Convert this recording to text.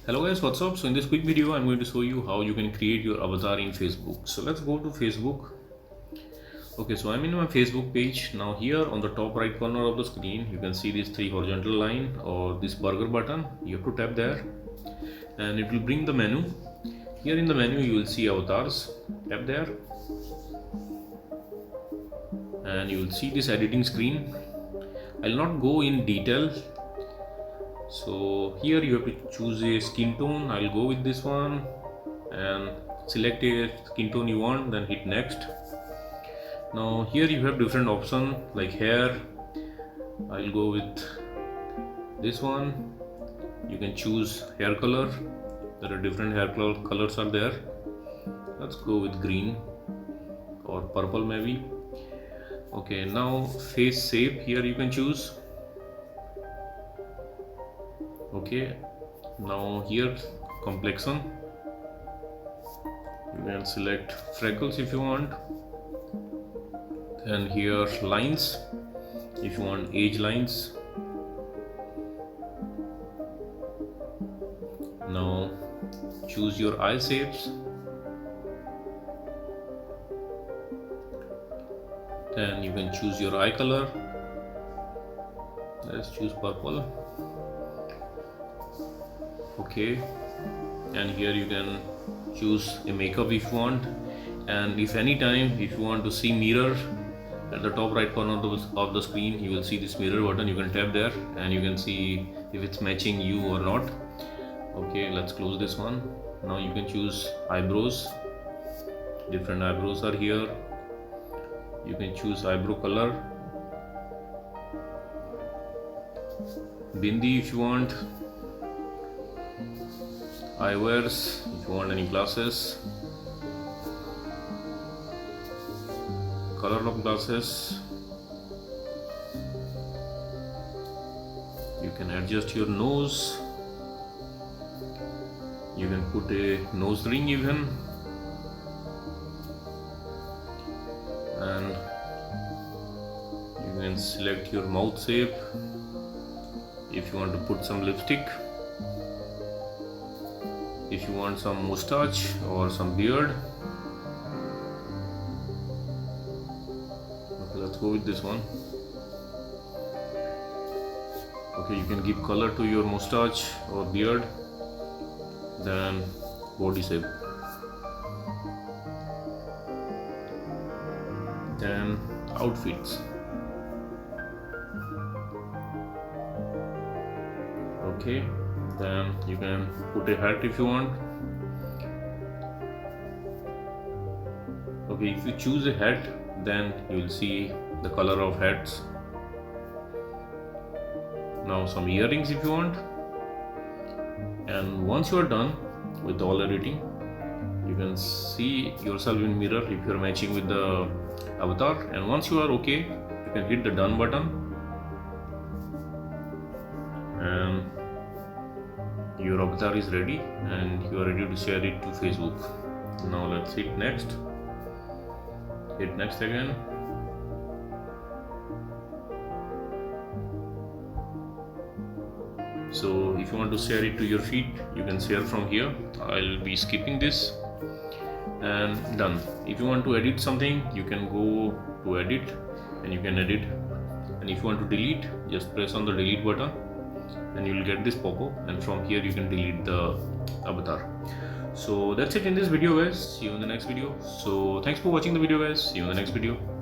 Hello guys, what's up? So in this quick video I'm going to show you how you can create your avatar in Facebook. So let's go to Facebook. Okay, so I'm in my Facebook page. Now here on the top right corner of the screen you can see this three horizontal line or this burger button. You have to tap there and it will bring the menu. Here in the menu you will see avatars. Tap there and you will see this editing screen. I'll not go in detail. So here you have to choose a skin tone. I'll go with this one and select a skin tone you want, then hit next. Now here you have different options like hair. I'll go with this one. You can choose hair color. There are different hair colors are there. Let's go with green or purple maybe. Okay, now face shape here you can choose. Okay, now here complexion, you can select freckles if you want, and here lines if you want age lines. Now choose your eye shapes, then you can choose your eye color. Let's choose purple. Okay, and here you can choose a makeup if you want, and if you want to see mirror at the top right corner of the screen, you will see this mirror button. You can tap there and you can see if it's matching you or not. Okay, let's close this one. Now you can choose eyebrows. Different eyebrows are here. You can choose eyebrow color, bindi if you want, eyewears if you want any glasses, color of glasses. You can adjust your nose. You can put a nose ring even, and you can select your mouth shape if you want to put some lipstick. If you want some mustache or some beard. Okay, let's go with this one. Okay, you can give color to your mustache or beard. Then body shape. Then outfits. Okay, then you can put a hat if you want. Okay, if you choose a hat, then you will see the color of hats. Now some earrings if you want. And once you are done with all editing, you can see yourself in mirror if you are matching with the avatar. And once you are okay, you can hit the done button and your avatar is ready and you are ready to share it to Facebook. Now let's hit next. Hit next again. So if you want to share it to your feed, you can share from here. I'll be skipping this and done. If you want to edit something, you can go to edit and you can edit. And if you want to delete, just press on the delete button and you will get this pop-up, and from here you can delete the avatar. So that's it in this video guys. See you in the next video. So thanks for watching the video guys. See you in the next video.